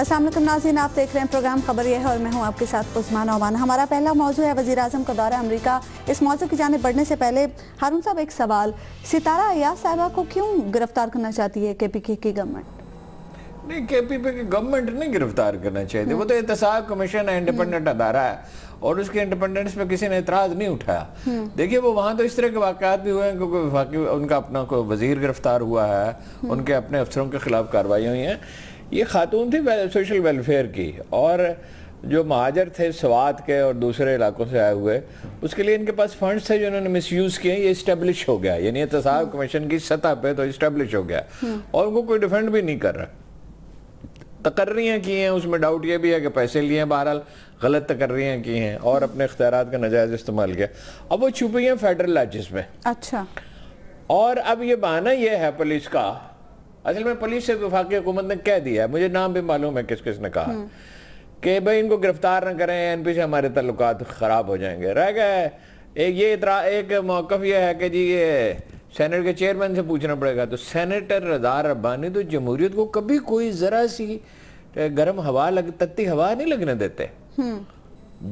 अस्सलाम वालेकुम नाज़रीन, आप देख रहे हैं प्रोग्राम खबर ये है और मैं हूं आपके साथ उस्मान ओमान। हमारा पहला मौजू है वज़ीर आज़म का दौरा अमेरिका। इस मौजू की जानिब बढ़ने से पहले हारून साहब एक सवाल, सितारा अय्याज साहिबा को क्यों गिरफ्तार करना चाहती है केपीके की गवर्नमेंट? नहीं, केपीके की गवर्नमेंट नहीं गिरफ्तार करना चाहिए, वो तो एहतसाब कमीशन है, इंडिपेंडेंट अदारा है और उसके इंडिपेंडेंस पे किसी ने एतराज़ नहीं उठाया। देखिए वो वहाँ तो इस तरह के वाक़यात भी हुए हैं क्योंकि वफाकी उनका अपना कोई वज़ीर गिरफ्तार हुआ है, उनके अपने अफसरों के खिलाफ कार्रवाई हुई हैं। ये खातून थी सोशल वेलफेयर की और जो महाजर थे स्वात के और दूसरे इलाकों से आए हुए, उसके लिए इनके पास फंड्स थे जो इन्होंने मिसयूज़ किए। ये इस्टेब्लिश हो गया, यानी एहतसाब कमीशन की सतह पे तो इस्टेब्लिश हो गया और उनको कोई डिफेंड भी नहीं कर रहा। तकर्रियाँ की हैं, उसमें डाउट ये भी है कि पैसे लिए हैं, बहरहाल गलत तकर्रियाँ की हैं और अपने इख्तियारात का नाजायज़ इस्तेमाल किया। अब वो छुपी हैं फेडरल लॉजेस में। अच्छा। और अब ये बहाना ये है पुलिस का, असल में पुलिस से वफाकी हुकूमत ने कह दिया है, मुझे नाम भी मालूम है किस किस ने कहा कि भाई इनको गिरफ्तार न करें, एनपी से हमारे ताल्लुकात ख़राब हो जाएंगे। रह गए एक मौक़िफ़ ये है कि जी ये सेनेट के चेयरमैन से पूछना पड़ेगा। तो सेनेटर रज़ा रब्बानी तो जमहूरियत को कभी कोई ज़रा सी गर्म हवा तत्ती हवा नहीं लगने देते।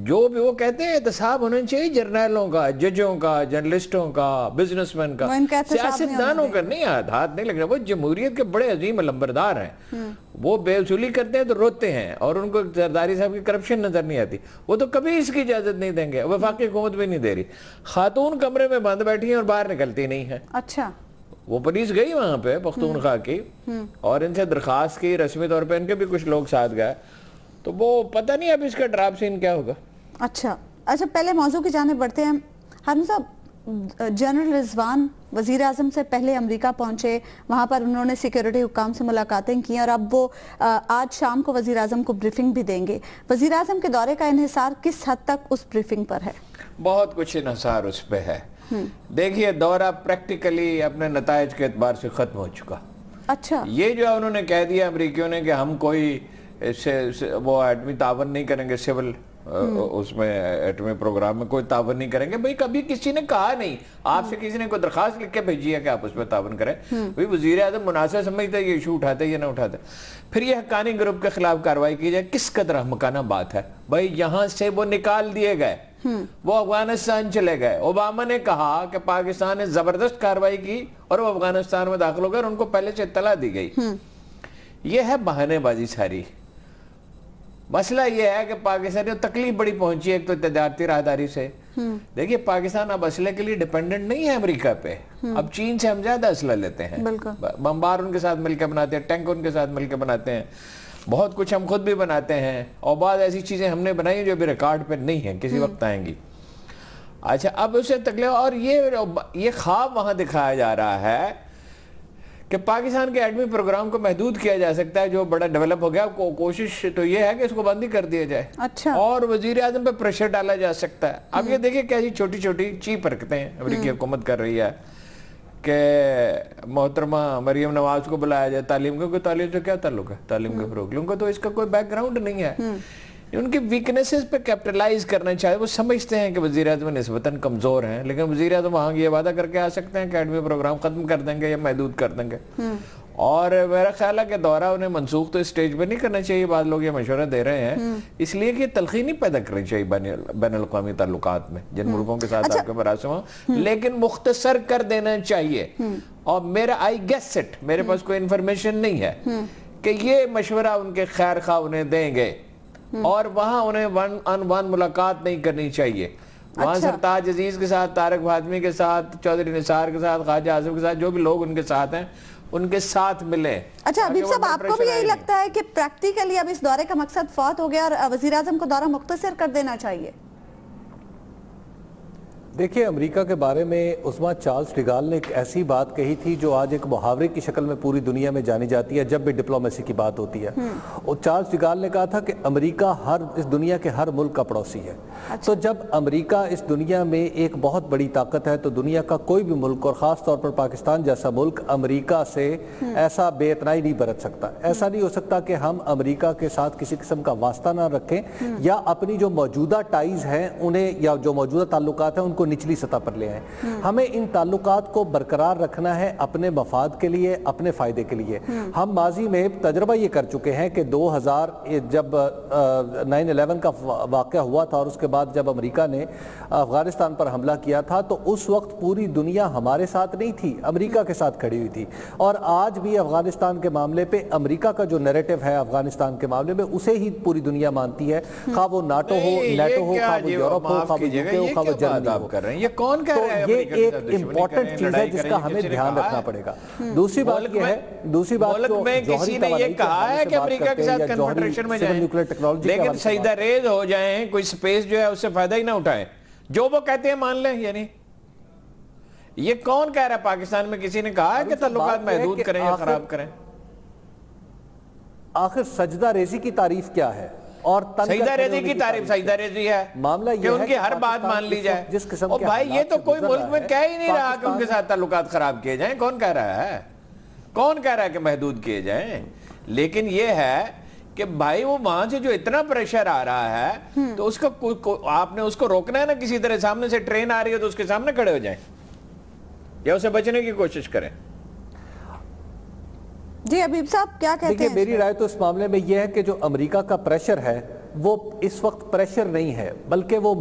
जो भी वो कहते हैं एहतसाब होना चाहिए जर्नलों का, जजों का, जर्नलिस्टों का, बिजनेसमैन का, सियासतदानों का नहीं, हाथ नहीं लगना। वो जमहूरियत के बड़े अजीम लंबरदार हैं, वो बेवसूली करते हैं तो रोते हैं और उनको जरदारी साहब की करप्शन नजर नहीं आती। वो तो कभी इसकी इजाजत नहीं देंगे, वफाकी हुकूमत भी नहीं दे रही। खातून कमरे में बंद बैठी है और बाहर निकलती नहीं है। अच्छा। वो पुलिस गई वहां पे पख्तूनख्वा की और इनसे दरखास्त की, रस्मी तौर पे इनके भी कुछ लोग साथ गए, तो वो पता नहीं अब इसका ड्राप सीन क्या होगा। अच्छा, पहले मौजू की जाने बढ़ते हैं। हारून साहब, जनरल रिजवान वज़ीर आज़म से पहले अमेरिका पहुंचे, वहां पर उन्होंने सिक्योरिटी हुकाम से मुलाकातें की और अब वो आज शाम को वज़ीर आज़म को ब्रीफिंग भी देंगे। वज़ीर आज़म के दौरे का इन्हिसार किस हद तक उस ब्रीफिंग पर है? बहुत कुछ इन्हिसार उस पर है। देखिए दौरा प्रैक्टिकली अपने नताइज के एतबार से खत्म हो चुका। अच्छा। ये जो उन्होंने कह दिया अमरीकियों ने कि हम कोई वो एटमी तावन नहीं करेंगे, सिविल उसमें एटमी प्रोग्राम में कोई तावन नहीं करेंगे, भाई कभी किसी ने कहा नहीं, आपसे किसी ने कोई दरखास्त लिख के भेजी है कि आप उसमें तावन करें। भाई वज़ीर आज़म मुनासिब समझते ये इशू उठाते या ना उठाते। फिर ये हक्कानी ग्रुप के खिलाफ कार्रवाई की जाए, किस कदर अहमकाना बात है। भाई यहाँ से वो निकाल दिए गए, वो अफगानिस्तान चले गए। ओबामा ने कहा कि पाकिस्तान ने जबरदस्त कार्रवाई की और वो अफगानिस्तान में दाखिल हो गए और उनको पहले से इत्तला दी गई। ये है बहानेबाजी सारी। मसला ये है कि पाकिस्तान तकलीफ बड़ी पहुंची है एक तो तजारती राहदारी से। देखिए पाकिस्तान अब असले के लिए डिपेंडेंट नहीं है अमेरिका पे। अब चीन से हम ज्यादा असला लेते हैं, बमबार उनके साथ मिलकर बनाते हैं, टैंक उनके साथ मिलकर बनाते हैं, बहुत कुछ हम खुद भी बनाते हैं और बाद ऐसी चीजें हमने बनाई जो अभी रिकॉर्ड पे नहीं है, किसी वक्त आएंगी। अच्छा, अब उसे तकलीफ और ये ख्वाब वहां दिखाया जा रहा है कि पाकिस्तान के एटमी प्रोग्राम को महदूद किया जा सकता है जो बड़ा डेवलप हो गया। कोशिश तो ये है कि इसको बंद ही कर दिया जाए। अच्छा। और वजीर आज़म पे प्रेशर डाला जा सकता है। अब ये देखिए कैसी छोटी छोटी चीप हरकतें अमेरिकी हुकूमत कर रही है कि मोहतरमा मरियम नवाज को बुलाया जाए तालीम को, तालीम से क्या ताल्लुक है, तालीम के फरोग, उनको तो इसका कोई बैकग्राउंड नहीं है। उनकी वीकनेसेस पे कैपिटलाइज करना चाहिए। वो समझते हैं कि वज़ीर आज़म निस्बतन कमज़ोर हैं, लेकिन वज़ीर आज़म वहाँ ये वादा करके आ सकते हैं कि एटमी प्रोग्राम ख़त्म कर देंगे या महदूद कर देंगे। और मेरा ख्याल है कि दौरा उन्हें मनसूख तो इस स्टेज पे नहीं करना चाहिए। बाद लोग ये मशवरा दे रहे हैं इसलिए कि तलखी नहीं पैदा करनी चाहिए बैनुल-अक़वामी ताल्लुकात में जिन मुल्कों के साथ आपके बरासम हो, लेकिन मुख्तसर कर देना चाहिए। और मेरा आई गेस इट, मेरे पास कोई इन्फॉर्मेशन नहीं है कि ये मशवरा उनके खैर खा उन्हें देंगे और वहां उन्हें वन ऑन वन मुलाकात नहीं करनी चाहिए। वहां सरताज अजीज के साथ, तारक फातमी के साथ, चौधरी निसार के साथ, ख्वाजा आसिफ के साथ, जो भी लोग उनके साथ हैं उनके साथ मिले। अच्छा हबीब साहब, आपको भी यही लगता है कि प्रैक्टिकली अब इस दौरे का मकसद फौत हो गया और वज़ीर आज़म को दौरा मुख्तसर कर देना चाहिए? देखिए, अमेरिका के बारे में उस्मान चार्ल्स डिगाल ने एक ऐसी बात कही थी जो आज एक मुहावरे की शक्ल में पूरी दुनिया में जानी जाती है जब भी डिप्लोमेसी की बात होती है। और चार्ल्स डिगाल ने कहा था कि अमेरिका इस दुनिया के हर मुल्क का पड़ोसी है। तो जब अमेरिका इस दुनिया में एक बहुत बड़ी ताकत है तो दुनिया का कोई भी मुल्क और ख़ास तौर पर पाकिस्तान जैसा मुल्क अमेरिका से ऐसा बेइतनाई नहीं बरत सकता। ऐसा नहीं हो सकता कि हम अमेरिका के साथ किसी किस्म का वास्ता ना रखें या अपनी जो मौजूदा टाइज हैं उन्हें या जो मौजूदा ताल्लुकात हैं उनको نچلی سطح پر لے آئیں. ہمیں ان تعلقات کو برقرار رکھنا ہے اپنے مفاد کے لیے, اپنے فائدے کے لیے. ہم ماضی میں تجربہ یہ کر چکے ہیں کہ 2000 جب 9/11 کا واقعہ ہوا تھا اور اس کے بعد جب امریکہ نے افغانستان پر حملہ کیا تھا تو اس وقت پوری دنیا ہمارے ساتھ نہیں تھی, امریکہ کے ساتھ کھڑی ہوئی تھی. اور آج بھی افغانستان کے معاملے پہ امریکہ کا جو نیریٹو ہے افغانستان کے معاملے میں اسے ہی پوری دنیا مانتی ہے, خواہ وہ ناٹو ہو, نیٹو ہو, خواہ وہ یورپ ہو, خواہ وہ یوکے ہو, خواہ وہ جرمنی ہو. یہ کون کہہ رہا ہے؟ تو یہ ایک امپورٹنٹ چیز ہے جس کا ہمیں دھیان رکھنا پڑے گا. دوسری بات یہ ہے, دوسری بات جو کسی نے یہ کہا ہے کہ امریکہ کے ساتھ کنفیڈریشن میں جائیں لیکن سجدہ ریز ہو جائیں, کوئی سپیس جو ہے اس سے فائدہ ہی نہ اٹھائیں, جو وہ کہتے ہیں مان لیں. یعنی یہ کون کہہ رہا ہے؟ پاکستان میں کسی نے کہا ہے کہ تعلقات محدود کریں یا خراب کریں؟ آخر سجدہ ریزی کی تعریف کیا ہے؟ اور سجدہ ریزی کی تعریف سجدہ ریزی ہے معاملہ کہ ان کی ہر بات مان لی جائے. اور بھائی یہ تو کوئی ملک میں کہہ ہی نہیں رہا کہ ان کے ساتھ تعلقات خراب کیے جائیں. کون کہہ رہا ہے؟ کون کہہ رہا ہے کہ محدود کیے جائیں؟ لیکن یہ ہے کہ بھائی وہ وہاں سے جو اتنا پریشر آ رہا ہے تو اس کو آپ نے اس کو روکنا ہے نا کسی طرح. سامنے سے ٹرین آ رہی ہے تو اس کے سامنے کھڑے ہو جائیں یا اسے بچنے کی کوشش کریں. جی حبیب صاحب کیا کہتے ہیں؟ دیکھیں میری رائے تو اس معاملے میں یہ ہے کہ جو امریکہ کا پریشر ہے وہ اس وقت پریشر نہیں ہے بلکہ وہ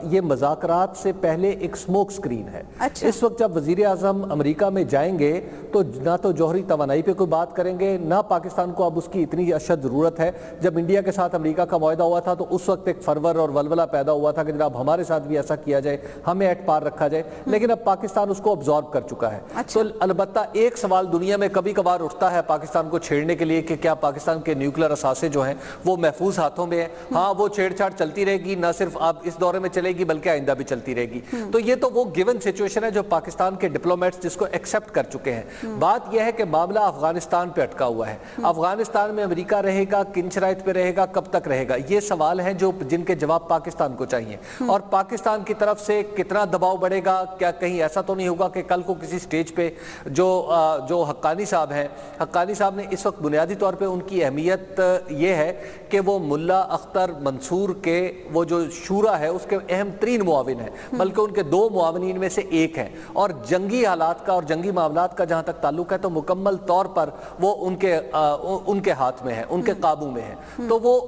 یہ مذاکرات سے پہلے ایک سموک سکرین ہے. اس وقت جب وزیر اعظم امریکہ میں جائیں گے تو نہ تو جوہری توانائی پہ کوئی بات کریں گے, نہ پاکستان کو اب اس کی اتنی اشد ضرورت ہے. جب انڈیا کے ساتھ امریکہ کا معاہدہ ہوا تھا تو اس وقت ایک فرور اور ولولہ پیدا ہوا تھا کہ جناب ہمارے ساتھ بھی ایسا کیا جائے, ہمیں ایٹ پار رکھا جائے, لیکن اب پاکستان اس کو ابزارب کر چکا ہے. تو البتہ ایک سوال دنیا میں کبھی کبھار اٹھتا ہے پاکستان کو چھیڑنے کے لیے کہ کیا پاکستان کے نیوکلر اثاثے جو ہیں وہ محفوظ ہاتھوں میں ہیں؟ ہاں وہ چھیڑ چھاڑ چلتی رہے گی, نہ صرف اب اس دورے میں چلے گی بلکہ آئندہ بھی چلتی رہے گی. تو یہ تو وہ گیون سچویشن ہے جو پاکستان کے ڈپلومیٹس جس کو ایکسپٹ کر چکے ہیں. بات یہ ہے کہ معاملہ افغانستان پہ اٹکا ہوا ہے. افغانستان میں امریکہ رہے گا, کن شرائط پہ رہے گا, کب تک رہے گا, یہ سوال ہیں جن کے جواب پاکستان کو چاہیے. اور پاکستان کی طرف سے کتنا دباؤ بڑھے گا, کیا کہیں ایسا تو نہیں ہوگا کہ کل کو کسی سٹیج پہ جو حقانی صاحب ہیں, حقانی صاحب نے اس وقت بنیادی طور پہ ان کی اہمیت یہ ہے کہ وہ ملا اختر منصور کے وہ جو شورا ہے اس کے اہم ترین معاون ہیں, بلکہ ان کے 2 معاونین میں سے ایک ہیں. اور جنگی حالات کا اور جنگی معاملات کا جہاں تک تعلق ہے تو مکمل طور پر وہ ان کے ہاتھ میں ہے, ان کے قابو میں ہے. تو وہ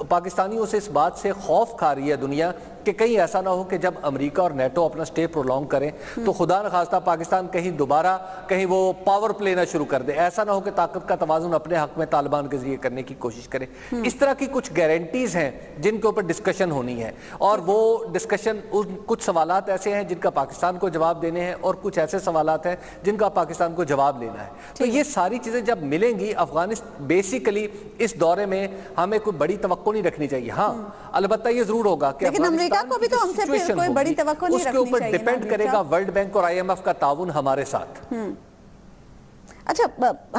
پاکستانیوں سے اس بات سے خوف کھا رہی ہے دنیا کہ کہیں ایسا نہ ہو کہ جب امریکہ اور نیٹو اپنا سٹے پرولونگ کریں تو خدا نخواستہ پاکستان کہیں دوبارہ وہ پاور پلے نہ شروع کر دے. ایسا نہ ہو کہ طاقت کا توازن اپنے حق میں طالبان کے ذریعے کرنے کی کوشش کرے. اس طرح کی کچھ گارنٹیز ہیں جن کے اوپر ڈسکشن ہونی ہے, اور وہ ڈسکشن کچھ سوالات ایسے ہیں جن کا پاکستان کو جواب دینے ہیں اور کچھ ایسے سوالات ہیں جن کا پاکستان کو جواب لینا ہے. تو یہ ساری چیزیں جب ملیں گی افغانستان بیسیکلی اس دورے میں ہمیں کوئی بڑی توقع نہیں رکھنی چاہیے. ہاں البتہ یہ ضرور ہوگا کہ کو بھی تو ہم سے پھر کوئی بڑی توقع نہیں رکھنی چاہیے. اس کے اوپر ڈیپینڈ کرے گا ورلڈ بینک اور IMF کا تعاون ہمارے ساتھ. اچھا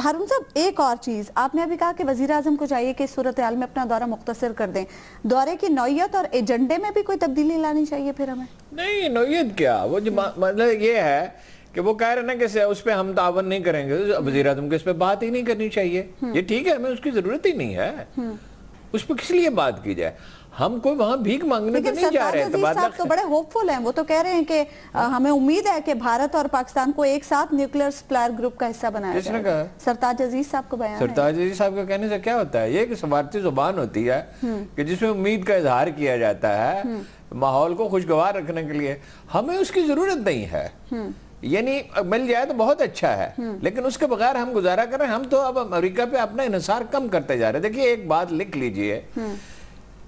ہارون صاحب ایک اور چیز آپ نے ابھی کہا کہ وزیر اعظم کو چاہیے کہ صورتحال میں اپنا دورہ مختصر کر دیں. دورے کی نوعیت اور ایجنڈے میں بھی کوئی تبدیلی لانی چاہیے پھر ہمیں؟ نہیں نوعیت کیا, وہ مطلب یہ ہے کہ وہ کہہ رہے نا کہ اس پہ ہم تعاون نہیں کریں گے, وزیر اعظم کو اس پہ بات ہی نہیں کرنی چاہیے. یہ ٹھیک ہے, ہمیں اس کی ضرورت ہی نہیں ہے, اس پہ کس لیے بات کی جائے. ہم کوئی وہاں بھیک مانگنے تو نہیں جا رہے. لیکن صاحب تو بڑے ہوپ فل ہیں, وہ تو کہہ رہے ہیں کہ ہمیں امید ہے کہ بھارت اور پاکستان کو ایک ساتھ نیوکلیر سپلائر گروپ کا حصہ بنایا جائے. کس نے کہا؟ سرتاج عزیز صاحب کو بیان ہے. سرتاج عزیز صاحب کا کہنے سے کیا ہوتا ہے؟ یہ کہ سفارتی زبان ہوتی ہے کہ جس میں امید کا اظہار کیا جاتا ہے ماحول کو خوشگوار رکھنے کے لیے. ہمیں اس کی ضرورت نہیں ہے, یعنی مل جائے تو بہت اچھا ہے, لیکن اس کے بغیر ہم گزارا کر رہے ہیں. ہم تو اب امریکہ پہ اپنا انحصار کم کرتے جا رہے ہیں. دیکھیے ایک بات لکھ لیجئے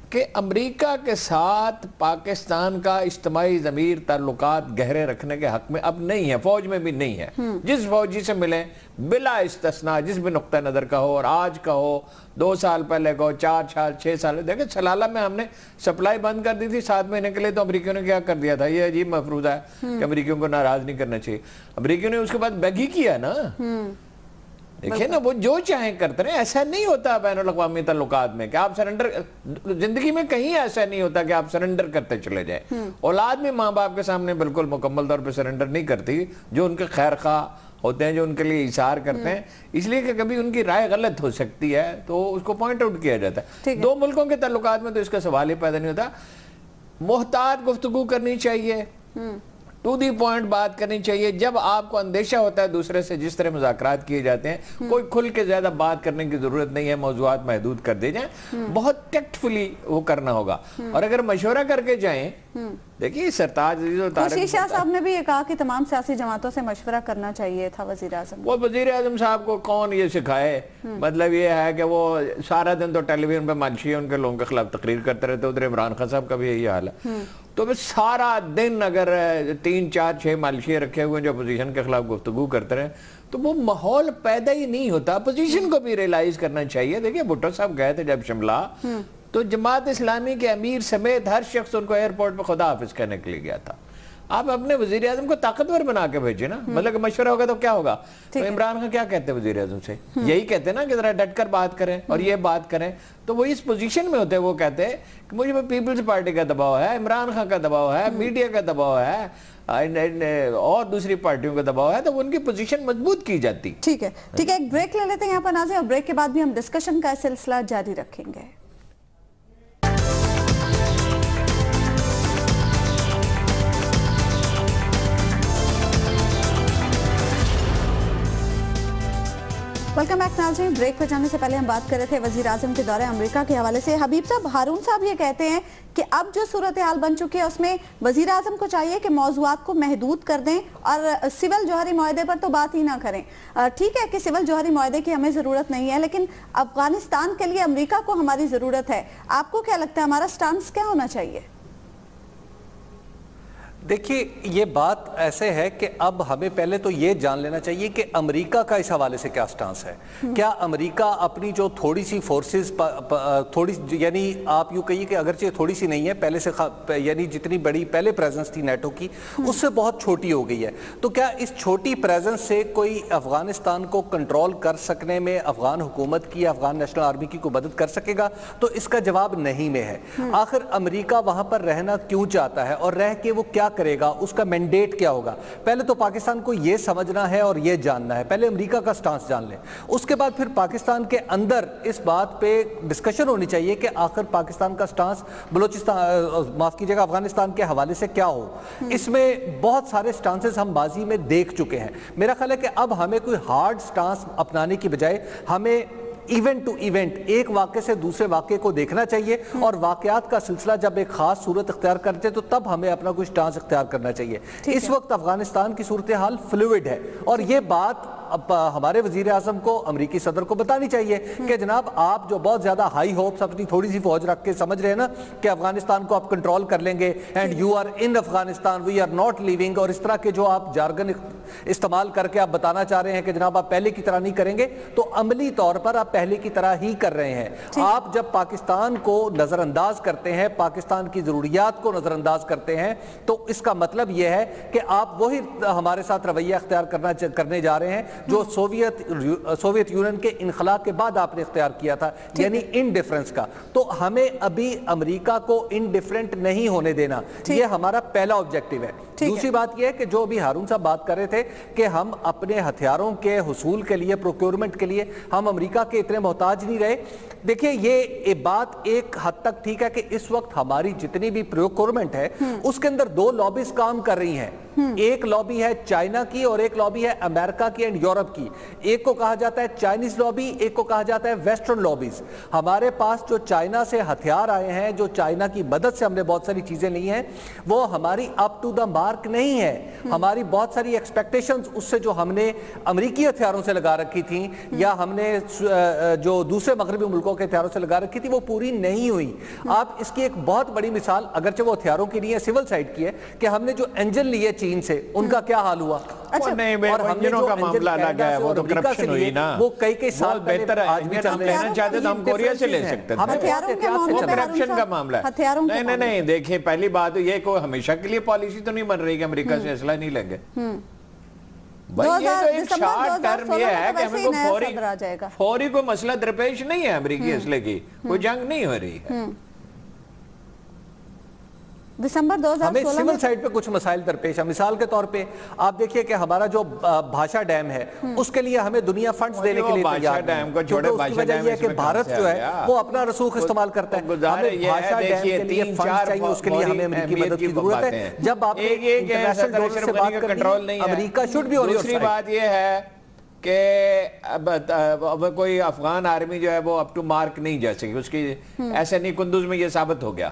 کہ امریکہ کے ساتھ پاکستان کا اجتماعی ضمیر تعلقات گہرے رکھنے کے حق میں اب نہیں ہے, فوج میں بھی نہیں ہے. جس فوجی سے ملیں بلا استثناء جس بھی نقطہ نظر کا ہو, اور آج کا ہو, 2 سال پہلے کا ہو, 4 سال 6 سال, دیکھیں سلالہ میں ہم نے سپلائی بند کر دی تھی 7 مہینے کے لیے, تو امریکیوں نے کیا کر دیا تھا. یہ عجیب مفروضہ ہے کہ امریکیوں کو ناراض نہیں کرنا چاہیے. امریکیوں نے اس کے بعد بیگ ہی کیا نا. دیکھیں نا, وہ جو چاہیں کرتے رہے. ایسا نہیں ہوتا بین الاقوامی تعلقات میں کہ آپ سرنڈر, زندگی میں کہیں ایسا نہیں ہوتا کہ آپ سرنڈر کرتے چلے جائیں. اولاد بھی ماں باپ کے سامنے بالکل مکمل طور پہ سرنڈر نہیں کرتی, جو ان کے خیر خواہ ہوتے ہیں, جو ان کے لیے اشار کرتے ہیں, اس لیے کہ کبھی ان کی رائے غلط ہو سکتی ہے تو اس کو پوائنٹ آؤٹ کیا جاتا ہے. 2 ملکوں کے تعلقات میں تو اس کا سوال ہی پیدا نہیں ہوتا. मुहतात गुफ्तगू करनी चाहिए, टू दी पॉइंट बात करनी चाहिए। जब आपको अंदेशा होता है दूसरे से, जिस तरह मुज़ाकरात किए जाते हैं, कोई खुल के ज्यादा बात करने की जरूरत नहीं है, मौज़ूआत महदूद कर दे जाएं, बहुत टेक्टफुली वो करना होगा। और अगर मशवरा करके जाएं, देखिए सरताज शाह साहब ने भी ये कहा कि तमाम सियासी जमातों से मशवरा करना चाहिए था वजीर आजम। वो वजीर आजम साहब को कौन ये सिखाए? मतलब ये है कि वो सारा दिन तो टेलीविजन पे मालशी उनके लोगों के खिलाफ तकरीर करते रहते, उधर इमरान खान साहब का भी यही हाल है। तो बस सारा दिन अगर 3, 4, 6 मालशी रखे हुए जो अपोजिशन के खिलाफ गुफ्तगू करते रहे, तो वो माहौल पैदा ही नहीं होता। अपोजिशन को भी रियलाइज करना चाहिए। देखिए भुट्टो साहब गए थे जब शिमला, तो जमात इस्लामी के अमीर समेत हर शख्स उनको एयरपोर्ट पे खुदा हाफिज कहने के लिए गया था। आप अपने वजीर आजम को ताकतवर बना के भेजे ना, मतलब मशवरा होगा तो क्या होगा? तो इमरान खान क्या कहते हैं वजीर आजम से? यही कहते हैं ना कि जरा डट कर बात करें और ये बात करें। तो वो इस पोजीशन में होते हैं, वो कहते हैं कि मुझे पीपल्स पार्टी का दबाव है, इमरान खान का दबाव है, मीडिया का दबाव है और दूसरी पार्टियों का दबाव है, तो उनकी पोजीशन मजबूत की जाती। ठीक है, एक ब्रेक ले लेते हैं यहाँ पर नाज़रीन, और ब्रेक के बाद भी हम डिस्कशन का सिलसिला जारी रखेंगे। वेलकम बैक नाज़रीन। ब्रेक पर जाने से पहले हम बात कर रहे थे वज़ीर आज़म के दौरे अमेरिका के हवाले से। हबीब साहब, हारून साहब ये कहते हैं कि अब जो सूरत हाल बन चुकी है उसमें वज़ीर आज़म को चाहिए कि मौज़ूआत को महदूद कर दें और सिविल जौहरी मुआहदे पर तो बात ही ना करें। ठीक है कि सिविल जौहरी मुआहदे की हमें ज़रूरत नहीं है, लेकिन अफगानिस्तान के लिए अमेरिका को हमारी ज़रूरत है। आपको क्या लगता है हमारा स्टांस क्या होना चाहिए? देखिए, ये बात ऐसे है कि अब हमें पहले तो ये जान लेना चाहिए कि अमेरिका का इस हवाले से क्या स्टांस है। क्या अमेरिका अपनी जो थोड़ी सी फोर्सेस थोड़ी, यानी आप यूँ कहिए कि अगरचे थोड़ी सी नहीं है, पहले से यानी जितनी बड़ी पहले प्रेजेंस थी नेटो की, उससे बहुत छोटी हो गई है। तो क्या इस छोटी प्रेजेंस से कोई अफगानिस्तान को कंट्रोल कर सकने में अफगान हुकूमत की, अफगान नेशनल आर्मी की कोई मदद कर सकेगा? तो इसका जवाब नहीं में है। आखिर अमेरिका वहाँ पर रहना क्यों चाहता है और रह के वो क्या करेगा, उसका मैंडेट क्या होगा? पहले तो पाकिस्तान को यह समझना है और यह जानना है। पहले अमेरिका का स्टांस जान लें, उसके बाद फिर पाकिस्तान के अंदर इस बात पे डिस्कशन होनी चाहिए कि आखिर पाकिस्तान का स्टांस बलूचिस्तान, माफ कीजिएगा, अफगानिस्तान के हवाले से क्या हो। इसमें बहुत सारे स्टांसेस हम बाजी में देख चुके हैं। मेरा ख्याल है कि अब हमें कोई हार्ड स्टांस अपनाने की बजाय हमें इवेंट टू इवेंट, एक वाक़े से दूसरे वाक़े को देखना चाहिए और वाक़यात का सिलसिला जब एक खास सूरत इख्तियार करते हैं तो तब हमें अपना कुछ स्टांस इख्तियार करना चाहिए। इस वक्त अफगानिस्तान की सूरत हाल फ्लूइड है और ये बात अब हमारे वजीर आजम को, अमरीकी सदर को बतानी चाहिए कि जनाब आप जो बहुत ज्यादा हाई होप्स अपनी थोड़ी सी फौज रख के समझ रहे हैं ना कि अफगानिस्तान को आप कंट्रोल कर लेंगे, and you are in Afghanistan, we are not leaving, और इस तरह के जो आप जार्गन इस्तेमाल करके आप बताना चाह रहे हैं कि जनाब आप पहले की तरह नहीं करेंगे, तो अमली तौर पर आप पहले की तरह ही कर रहे हैं। आप जब पाकिस्तान को नजरअंदाज करते हैं, पाकिस्तान की जरूरियात को नजरअंदाज करते हैं, तो इसका मतलब यह है कि आप वही हमारे साथ रवैया इख्तियार करने जा रहे हैं जो सोवियत यूनियन के इनखला के बाद आपने इख्तियार किया था, यानी इनडिफरेंस का। तो हमें अभी अमेरिका को इनडिफरेंट नहीं होने देना, यह हमारा पहला ऑब्जेक्टिव है। दूसरी बात यह है कि जो अभी हारून साहब बात कर रहे थे कि हम अपने हथियारों के हुसूल के लिए, प्रोक्योरमेंट के लिए हम अमेरिका के इतने मोहताज नहीं रहे। देखिए, ये बात एक हद तक ठीक है कि इस वक्त हमारी जितनी भी प्रोक्योरमेंट है उसके अंदर दो लॉबीज काम कर रही हैं। एक लॉबी है चाइना की और एक लॉबी है अमेरिका की एंड यूरोप की। एक को कहा जाता है चाइनीज लॉबी, एक को कहा जाता है वेस्टर्न लॉबीज। हमारे पास जो चाइना से हथियार आए हैं, जो चाइना की मदद से हमने बहुत सारी चीजें ली हैं, वो हमारी अप टू द मार्क नहीं है। हमारी बहुत सारी एक्सपेक्टेशंस उससे जो हमने अमेरिकी हथियारों से लगा रखी थी या हमने जो दूसरे मगरबी मुल्कों के हथियारों से लगा रखी थी, वो पूरी नहीं हुई। आप इसकी एक बहुत बड़ी मिसाल, अगरचे वो हथियारों की नहीं है, सिविल साइड की है, कि हमने जो इंजन लिए चीन से, उनका क्या हाल हुआ। अच्छा, नहीं, और हमने जो का मामला अलग है, वो तो करप्शन हुई ना, वो कई साल बेहतर है। आज भी हम लेना चाहते तो हम कोरिया से ले सकते थे, वो करप्शन का मामला है। नहीं, देखिए, पहली बात ये कोई हमेशा के लिए पॉलिसी तो नहीं बन रही कि अमेरिका से असला नहीं लेंगे। भाई ये तो एक शॉर्ट टर्म ये है कि हमें को फौरी कोई मसला दरपेश नहीं है अमेरिकी असले की, कोई जंग नहीं हो रही है। दिसंबर 2016 हमें सिविल साइड पे कुछ मसाइल दरपेश है। मिसाल के तौर पे आप देखिए कि हमारा जो भाषा डैम है उसके लिए हमें दुनिया फंड्स देने के लिए तैयार डैम को छोड़े, उसकी वजह यह है कि भारत जो है वो अपना रसूख इस्तेमाल करता है। हमें भाषा डैम के लिए फंड्स चाहिए, उसके लिए हमें अमेरिकी मदद की जरूरत है। जब आप इंटरनेशनल डोनर से बात करें, America should be on your side. दूसरी बात ये है कि अब कोई अफगान आर्मी जो है वो अप टू मार्क नहीं जा सकी, उसकी ऐसे नहीं, कुंदुज में ये साबित हो गया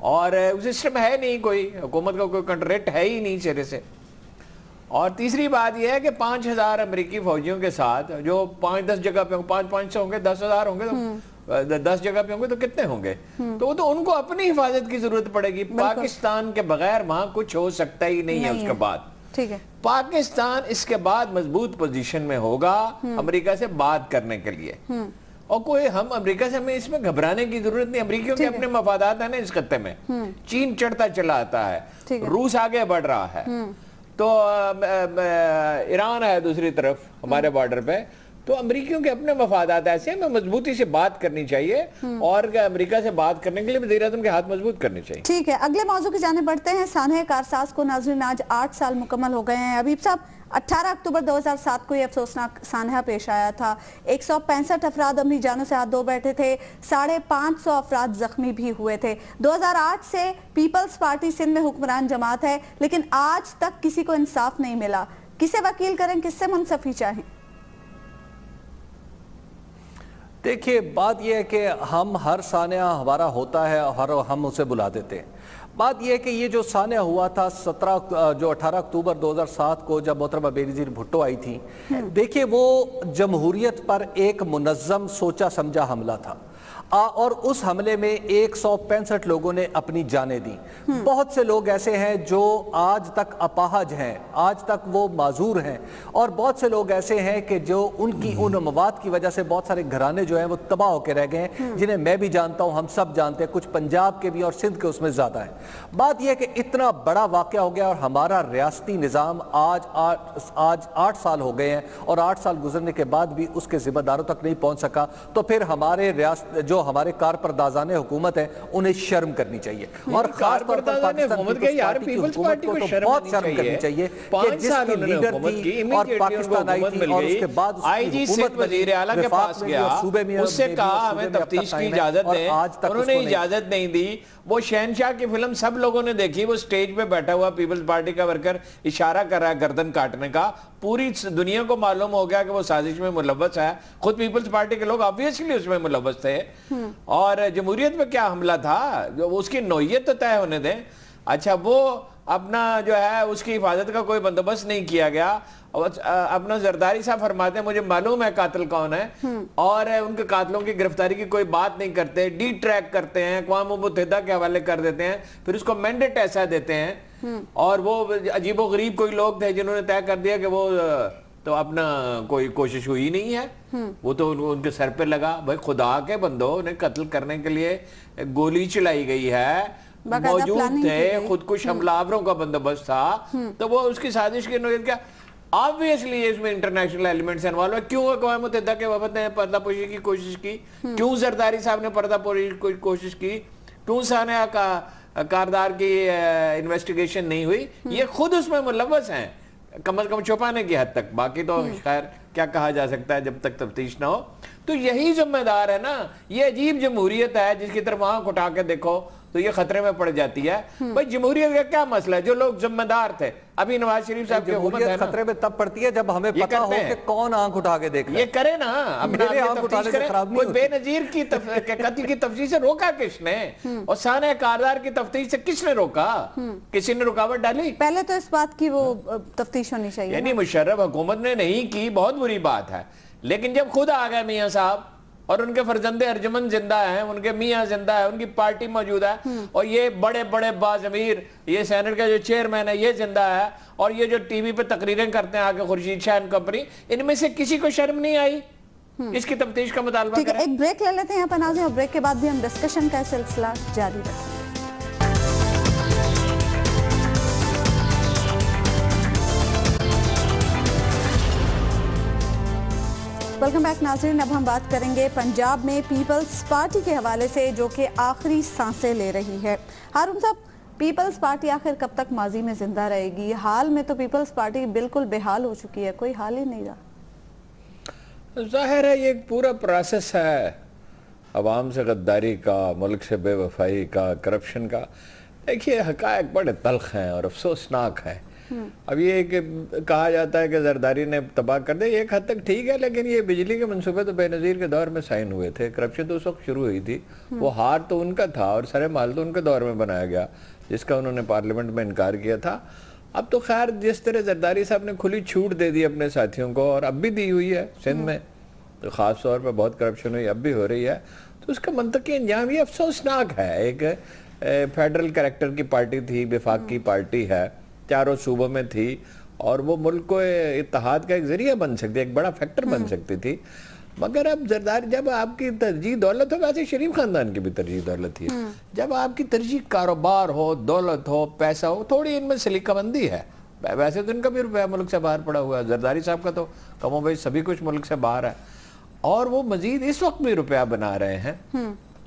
और सिस्टम है नहीं, कोई हुकूमत का कोई कंट्रेक्ट है ही नहीं सिरे से। और तीसरी बात ये है कि 5000 अमेरिकी फौजियों के साथ जो 5-10 जगह पे होंगे, 500 होंगे, 10,000 होंगे, तो 10 जगह पे होंगे तो कितने होंगे? तो वो तो उनको अपनी हिफाजत की जरूरत पड़ेगी। पाकिस्तान के बगैर वहां कुछ हो सकता ही नहीं है। उसके बाद ठीक है, पाकिस्तान इसके बाद मजबूत पोजीशन में होगा अमेरिका से बात करने के लिए। और कोई हम अमेरिका से, हमें इसमें घबराने की जरूरत नहीं। अमेरिकियों के अपने मफादात है ना इस खत्ते में। चीन चढ़ता चला आता है, रूस आगे बढ़ रहा है, तो ईरान है दूसरी तरफ हमारे बॉर्डर पे। तो अमेरिकियों के अपने मफादात ऐसे हैं, हमें मजबूती से बात करनी चाहिए और अमेरिका से बात करने के लिए वज़ीर-ए-आज़म के हाथ मजबूत करने चाहिए। ठीक है, अगले मौजू की जाने बढ़ते हैं। सानह कारसाज को नाज़रीन आज 8 साल मुकम्मल हो गए हैं। हबीब साहब, 18 अक्टूबर 2007 को ये अफसोसनाक सानहा पेश आया था। 165 अफराद अपनी जानों से हाथ धो बैठे थे, 550 अफराद जख्मी भी हुए थे। 2008 से पीपल्स पार्टी सिंध में हुक्मरान जमात है, लेकिन आज तक किसी को इंसाफ नहीं मिला। किसे वकील करें, किससे मुनसफी चाहें? देखिए, बात यह है कि हम हर सानिया हमारा होता है और हम उसे बुला देते हैं। बात यह है कि ये जो सानिया हुआ था 18 अक्टूबर 2007 को, जब मोहतरमा बेनज़ीर भुट्टो आई थी, देखिए वो जमहूरियत पर एक मुनज़्ज़म सोचा समझा हमला था और उस हमले में 165 लोगों ने अपनी जानें दी। बहुत से लोग ऐसे हैं जो आज तक अपाहज हैं, आज तक वो माजूर हैं, और बहुत से लोग ऐसे हैं कि जो उनकी उन मवाद की वजह से बहुत सारे घराने जो हैं वो तबाह होकर रह गए हैं, जिन्हें मैं भी जानता हूं, हम सब जानते हैं, कुछ पंजाब के भी और सिंध के उसमें ज़्यादा है। बात यह है कि इतना बड़ा वाक़या हो गया और हमारा रियासती निज़ाम आज 8 साल हो गए हैं और 8 साल गुजरने के बाद भी उसके जिम्मेदारों तक नहीं पहुँच सका। तो फिर हमारे जो हमारे कारपरदाज़ाने हुकूमत है उन्हें शर्म करनी चाहिए, और खास तौर पर हुकूमत के यार पीपल्स पार्टी को बहुत शर्म करनी चाहिए कि जिसकी लीडर थी और पाकिस्तान आई थी और उसके बाद आईजी सिंध वज़ीर आला के पास गया, उससे कहा हमें तफ्तीश की इजाजत दें, उन्होंने इजाजत नहीं दी। वो शहनशाह की फिल्म सब लोगों ने देखी, वो स्टेज पे बैठा हुआ पीपल्स पार्टी का वर्कर इशारा कर रहा है गर्दन काटने का, पूरी दुनिया को मालूम हो गया कि वो साजिश में मुलव्वस है। खुद पीपल्स पार्टी के लोग ऑब्वियसली उसमें मुलव्वस थे। और जमहूरियत पे क्या हमला था, जो उसकी नौयत तो तय होने दें। अच्छा, वो अपना जो है उसकी हिफाजत का कोई बंदोबस्त नहीं किया गया। अपना जरदारी साहब फरमाते हैं मुझे मालूम है कातिल कौन है, और उनके कातिलों की गिरफ्तारी की कोई बात नहीं करते, डी ट्रैक करते हैं, अक़वाम मुत्तहिदा के हवाले कर देते हैं, फिर उसको मैंडेट ऐसा देते हैं। और वो अजीबो गरीब कोई लोग थे जिन्होंने तय कर दिया कि वो तो अपना कोई कोशिश हुई नहीं है, वो तो उनके सर पे लगा। भाई खुदा के बंदो, उन्हें कत्ल करने के लिए गोली चलाई गई है, मौजूद थे, खुदकुश हमलावरों का बंदोबस्त था, तो वो उसकी साजिश की नौयत क्या? ऑब्वियसली इसमें इंटरनेशनल एलिमेंट्स इन्वॉल्व है। क्यों अक़वाम मुत्तहिदा के वफद ने पर्दापोशी की कोशिश की? क्यों जरदारी साहब ने पर्दापोशी की कोशिश की? क्यों सानिया का कारदार की इन्वेस्टिगेशन नहीं हुई? ये खुद उसमें मुलव्वस हैं, कम से कम छुपाने की हद तक। बाकी तो खैर क्या कहा जा सकता है जब तक तफ्तीश ना हो। तो यही जिम्मेदार है ना। ये अजीब जमहूरियत है जिसकी तरफ आंख उठा के देखो तो ये खतरे में पड़ जाती है। भाई जमहूरियत का क्या मसला है? जो लोग जिम्मेदार थे, अभी नवाज शरीफ साहब की हुकूमत है ना, खतरे में तब पड़ती है जब हमें पता हो कि कौन आंख उठा के देख रहा है। ये करे ना, मेरे आंख उठाने से खराब नहीं होती। बेनजीर की कत्ल की तफ्तीश से रोका किसने? और सानिया कारदार की तफ्तीश से किसने रोका? किसी ने रुकावट डाली? पहले तो इस बात की वो तफ्तीश होनी चाहिए। यानी मुशर्रफ हुकूमत ने नहीं की, बहुत बुरी बात है। लेकिन जब खुद आ गए मियां साहब और उनके फर्जंदे अर्जुमन जिंदा हैं, उनके मियां जिंदा है, उनकी पार्टी मौजूद है, और ये बड़े बड़े बाज़मीर, ये सेनेट का जो चेयरमैन है ये जिंदा है, और ये जो टीवी पे तकरीरें करते हैं आके खुर्शीद शाह एंड कंपनी, इनमें से किसी को शर्म नहीं आई? इसकी तफ्तीश का मुतालबा करें। एक ब्रेक ले लेते हैं यहाँ पर नाज़रीन, और ब्रेक के बाद भी हम डिस्कशन का सिलसिला जारी रखेंगे। वेलकम बैक नाज़रीन। अब हम बात करेंगे पंजाब में पीपल्स पार्टी के हवाले से, जो कि आखिरी सांसें ले रही है। हारून साहब, پیپلز پارٹی آخر کب تک ماضی میں زندہ رہے گی؟ حال میں تو پیپلز پارٹی بالکل بے حال ہو چکی ہے، کوئی حال ہی نہیں رہا۔ ظاہر ہے یہ ایک پورا پروسیس ہے عوام سے غداری کا، ملک سے بے وفائی کا، کرپشن کا۔ دیکھیے حقائق بڑے تلخ ہیں اور افسوسناک ہیں۔ اب یہ کہ کہا جاتا ہے کہ زرداری نے تباہ کر دے، یہ ایک حد تک ٹھیک ہے، لیکن یہ بجلی کے منصوبے تو بے نظیر کے دور میں سائن ہوئے تھے، کرپشن تو اس وقت شروع ہوئی تھی، وہ ہار تو ان کا تھا اور سر مال تو ان کے دور میں بنایا گیا جس کا انہوں نے پارلیمنٹ میں انکار کیا تھا۔ اب تو خیر جس طرح زرداری صاحب نے کھلی چھوٹ دے دی اپنے ساتھیوں کو، اور اب بھی دی ہوئی ہے سندھ میں تو خاص طور پہ بہت کرپشن ہوئی، اب بھی ہو رہی ہے، تو اس کا منطقی انجام یہ افسوسناک ہے۔ ایک فیڈرل کریکٹر کی پارٹی تھی، وفاق کی پارٹی ہے، چاروں صوبوں میں تھی، اور وہ ملک کو اتحاد کا ایک ذریعہ بن سکتی، ایک بڑا فیکٹر بن سکتی تھی، مگر اب زرداری جب آپ کی ترجیح دولت ہو، ویسے شریف خاندان کی بھی ترجیح دولت تھی، جب آپ کی ترجیح کاروبار ہو، دولت ہو، پیسہ ہو، تھوڑی ان میں سلیقہ بندی ہے۔ ویسے تو ان کا بھی روپیہ ملک سے باہر پڑا ہوا ہے، زرداری صاحب کا تو کم و بیش سبھی کچھ ملک سے باہر ہے، اور وہ مزید اس وقت بھی روپیہ بنا رہے ہیں،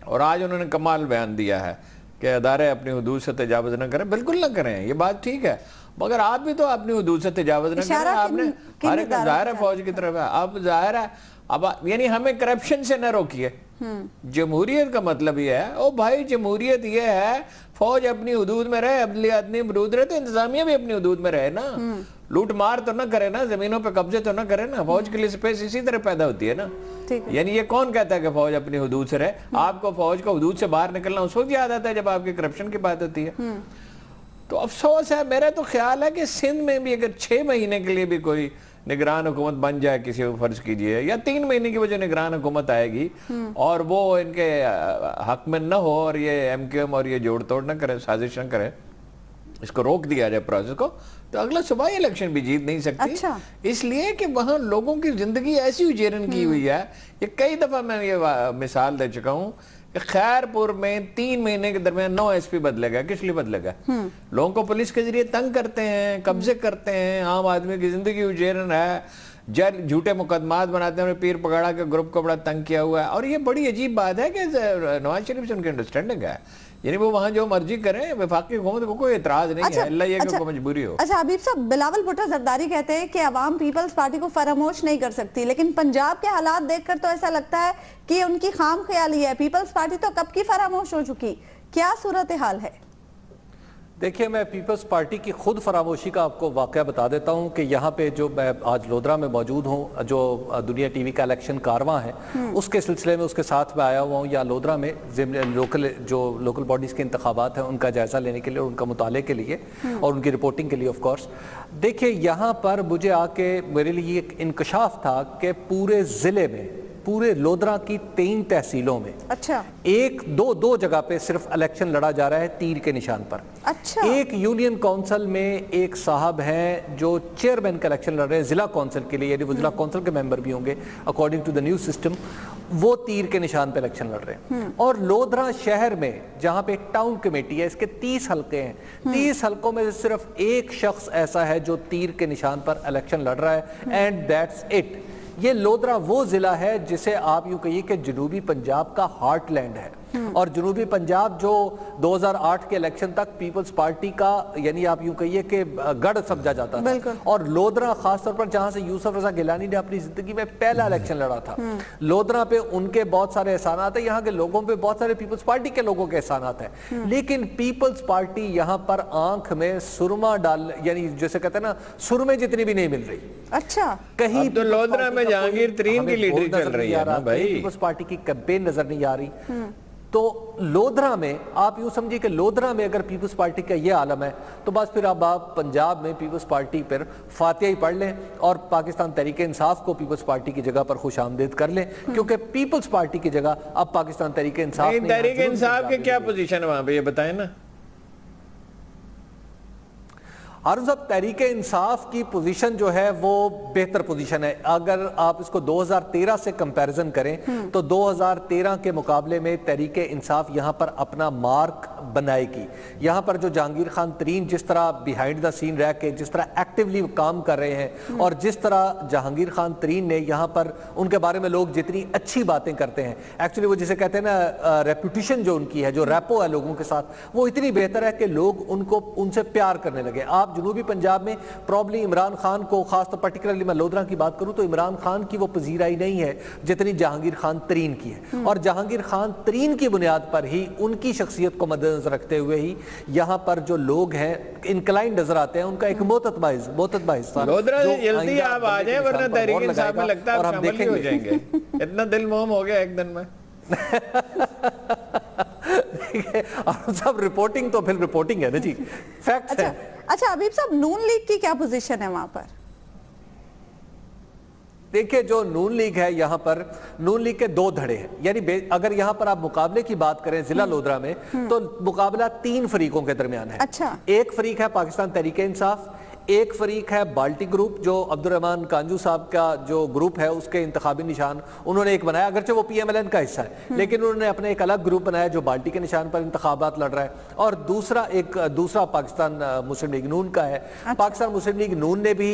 اور آج انہوں نے کمال بیان دیا ہے کہ ادارے اپنی حدود سے تجاوز نہ کریں۔ بالکل نہ کریں، یہ بات ٹھیک ہے، مگر آپ بھی تو اپنی حدود سے تجاوز نہ کریں۔ آپ نے ہر ایک ظاہر ہے فوج کی طرف ہے، آپ ظاہر ہے اب یعنی ہمیں کرپشن سے نہ روکیے۔ جمہوریت کا مطلب یہ ہے، او بھائی جمہوریت یہ ہے فوج اپنی حدود میں رہے، عدلیہ اپنی حدود رہے، تو انتظامیہ بھی اپنی حدود میں رہے نا، لوٹ مار تو نہ کرے نا، زمینوں پہ قبضے تو نہ کرے نا۔ فوج کے لیے سپیس اسی طرح پیدا ہوتی ہے نا۔ یعنی یہ کون کہتا ہے کہ فوج اپنی حدود سے رہے؟ آپ کو فوج کو حدود سے باہر نکلنا اس وقت یاد آتا ہے جب آپ کی کرپشن کی بات ہوتی ہے۔ تو افسوس ہے، میرا تو خیال ہے کہ سندھ میں بھی اگر 6 مہینے کے لیے بھی کوئی نگران حکومت بن جائے کسی کو، فرض کیجئے، یا 3 مہینے کی وجہ نگران حکومت آئے گی اور وہ ان کے حق میں نہ ہو، اور یہ ایم کیو ایم اور یہ جوڑ توڑ نہ کرے، سازش نہ کرے، اس کو روک دیا جائے پروسیس کو، تو اگلا صبح الیکشن بھی جیت نہیں سکتی۔ اس لیے کہ وہاں لوگوں کی زندگی ایسی اجیرن کی ہوئی ہے۔ یہ کئی دفعہ میں یہ مثال دے چکا ہوں کہ خیر پور میں 3 مہینے کے درمیان 9 ایس پی بدلے گا۔ کس لیے بدلے گا؟ لوگوں کو پولیس کے ذریعے تنگ کرتے ہیں، قبضے کرتے ہیں، عام آدمی کی زندگی اجیرن ہے، جھوٹے مقدمات بناتے ہیں، پیر پگاڑا کے گروپ کو بڑا تنگ کیا ہوا ہے۔ اور یہ بڑی عجیب بات ہے کہ نواز شریف سے ان کی انڈرسٹینڈنگ ہے، یعنی وہ وہاں جو مرضی کریں، وفاقی حکومت کو کوئی اعتراض نہیں ہے، اللہ یہ کہ کوئی مجبوری ہو۔ اچھا حبیب صاحب، بلاول بھٹو زرداری کہتے ہیں کہ عوام پیپلز پارٹی کو فراموش نہیں کر سکتی، لیکن پنجاب کے حالات دیکھ کر تو ایسا لگتا ہے کہ ان کی خام خیالی ہے، پیپلز پارٹی تو کب کی فراموش ہو چکی، کیا صورتحال ہے؟ دیکھیے میں پیپلز پارٹی کی خود فراموشی کا آپ کو واقعہ بتا دیتا ہوں کہ یہاں پہ جو میں آج لودھرا میں موجود ہوں، جو دنیا ٹی وی کا الیکشن کارواں ہے اس کے سلسلے میں اس کے ساتھ میں آیا ہوا ہوں، یا لودھرا میں لوکل باڈیز کے انتخابات ہیں ان کا جائزہ لینے کے لیے اور ان کا مطالعے کے لیے اور ان کی رپورٹنگ کے لیے آف کورس۔ دیکھیے یہاں پر مجھے آ کے میرے لیے ایک انکشاف تھا کہ پورے ضلع میں، پورے لودھرا کی 3 تحصیلوں میں دو جگہ پہ صرف الیکشن لڑا جا رہا ہے تیر کے نشان پر۔ ایک یونین کونسل میں ایک صاحب ہیں جو چیئرمین کا الیکشن لڑ رہے ہیں ضلع کونسل کے لیے، یعنی وہ ضلع کونسل کے ممبر بھی ہوں گے according to the new system, وہ تیر کے نشان پہ الیکشن لڑ رہے ہیں۔ اور لودھرا شہر میں جہاں پہ ایک ٹاؤن کمیٹی ہے، اس کے 30 حلقے ہیں، 30 حلقوں میں صرف ایک شخص ایسا ہے جو تیر کے نشان پر الیکشن لڑ رہا ہے، اینڈ دیٹس اٹ۔ یہ لودھرا وہ ضلع ہے جسے آپ یوں کہیے کہ جنوبی پنجاب کا ہارٹ لینڈ ہے، اور جنوبی پنجاب جو 2008 کے الیکشن تک پیپلز پارٹی کا یعنی آپ یوں کہیے کہ گڑھ سمجھا جاتا تھا، اور لودھرا خاص طور پر جہاں سے یوسف رضا گیلانی نے اپنی زندگی میں پہلا الیکشن لڑا تھا، لودھرا پہ ان کے بہت سارے احسانات ہیں، یہاں کے لوگوں پہ بہت سارے پیپلز پارٹی کے لوگوں کے احسانات ہیں، لیکن پیپلز پارٹی یہاں پر آنکھ میں سرما ڈال، یعنی جیسے کہتے ہیں نا سرمے جتنی بھی نہیں مل رہی۔ اچھا کہیں تو لودھرا میں جہانگیر ترین کی لیڈری چل رہی ہے نا بھائی، پیپلز پارٹی کی کیمپین نظر نہیں آ رہی۔ تو لودھرا میں آپ یوں سمجھے کہ لودھرا میں اگر پیپلز پارٹی کا یہ عالم ہے تو بس پھر اب آپ پنجاب میں پیپلز پارٹی پر فاتحہ ہی پڑھ لیں اور پاکستان تحریک انصاف کو پیپلز پارٹی کی جگہ پر خوش آمدید کر لیں، کیونکہ پیپلز پارٹی کی جگہ اب پاکستان تحریک انصاف نہیں۔ تحریک انصاف کے کیا پوزیشن ہے وہاں پہ یہ بتائیں نا۔ हारून साहब, तहरीक इंसाफ की पोजीशन जो है वो बेहतर पोजीशन है। अगर आप इसको 2013 से कंपैरिजन करें तो 2013 के मुकाबले में तहरीक इंसाफ यहाँ पर अपना मार्क बनाएगी। यहाँ पर जो जहांगीर खान तरीन जिस तरह बिहाइंड द सीन रह के जिस तरह एक्टिवली काम कर रहे हैं और जिस तरह जहांगीर खान तरीन ने यहाँ पर उनके बारे में लोग जितनी अच्छी बातें करते हैं, एक्चुअली वो जिसे कहते हैं ना रेपुटेशन जो उनकी है, जो रैपो है लोगों के साथ, वो इतनी बेहतर है कि लोग उनको उनसे प्यार करने लगे। आप जनूबी पंजाब में प्रॉब्ली इमरान खान को, खासतौर पर्टिकुलरली मैं लोधरा की बात करूं तो इमरान खान की वो पजीराई नहीं है जितनी जहांगीर खान तरीन की है, और जहांगीर खान तरीन की बुनियाद पर ही, उनकी शख्सियत को मद्देनजर रखते हुए ही यहाँ पर जो लोग हैं इंक्लाइन नजर आते हैं। उनका एक मोततबा हिस्सा लोधरा से जल्दी आप आ जाए वरना तहरीक इंसाफ में लगता है हम देखेंगे हो जाएंगे। इतना दिल मोहम हो गया एक दिन में। सब रिपोर्टिंग तो फिर रिपोर्टिंग है ना जी, फैक्ट्स है। अच्छा हबीब साहब, नून लीग की क्या पोजीशन है वहां पर? देखिए, जो नून लीग है यहाँ पर, नून लीग के दो धड़े हैं। यानी अगर यहाँ पर आप मुकाबले की बात करें जिला लोधरा में तो मुकाबला 3 फरीकों के दरमियान है। अच्छा। एक फरीक है पाकिस्तान तहरीक इंसाफ, एक फरीक है बाल्टी ग्रुप जो अब्दुर्रहमान कांजू साहब का जो ग्रुप है उसके इंतखाबी निशान उन्होंने एक बनाया, अगरचे वो PMLN का हिस्सा है लेकिन उन्होंने अपने एक अलग ग्रुप बनाया जो बाल्टी के निशान पर इंतखाबात लड़ रहा है। और दूसरा पाकिस्तान मुस्लिम लीग नून का है। अच्छा। पाकिस्तान मुस्लिम लीग नून ने भी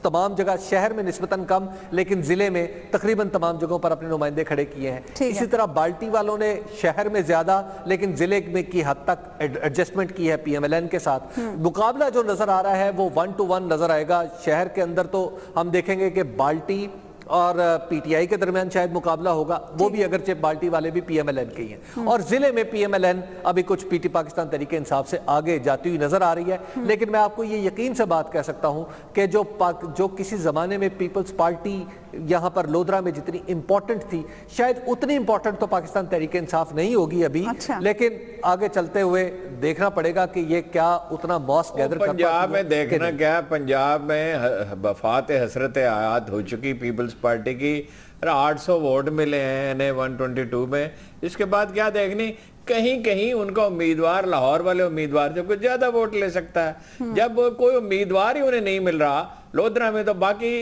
तमाम जगह, शहर में निस्बतन कम लेकिन जिले में तकरीबन तमाम जगहों पर अपने नुमाइंदे खड़े किए हैं। इसी तरह बाल्टी वालों ने शहर में ज्यादा लेकिन जिले में की हद तक एडजस्टमेंट की है PMLN के साथ। मुकाबला जो नजर आ रहा है वो 1-to-1 नजर आएगा। शहर के अंदर तो हम देखेंगे कि बाल्टी और PTI के दरमियान शायद मुकाबला होगा, वो भी अगरचे बाल्टी वाले भी PMLN के ही हैं, और जिले में PMLN अभी कुछ PT पाकिस्तान तरीके इंसाफ से आगे जाती हुई नजर आ रही है। लेकिन मैं आपको ये यकीन से बात कह सकता हूं कि जो किसी जमाने में पीपल्स पार्टी यहाँ पर लोधरा में जितनी इंपॉर्टेंट थी शायद उतनी इंपॉर्टेंट तो पाकिस्तान तहरीक इंसाफ नहीं होगी अभी। अच्छा। लेकिन आगे चलते हुए देखना पड़ेगा कि ये क्या उतना मॉस गैदर कर पाती है। पंजाब में देखना क्या, पंजाब में वफात हसरत आयात हो चुकी पीपल्स पार्टी की, 800 वोट मिले हैं इन्हें 122 में। इसके बाद क्या देखनी, कहीं कहीं उनका उम्मीदवार, लाहौर वाले उम्मीदवार जो कुछ ज्यादा वोट ले सकता है। जब कोई उम्मीदवार ही उन्हें नहीं मिल रहा लोधरा में, तो बाकी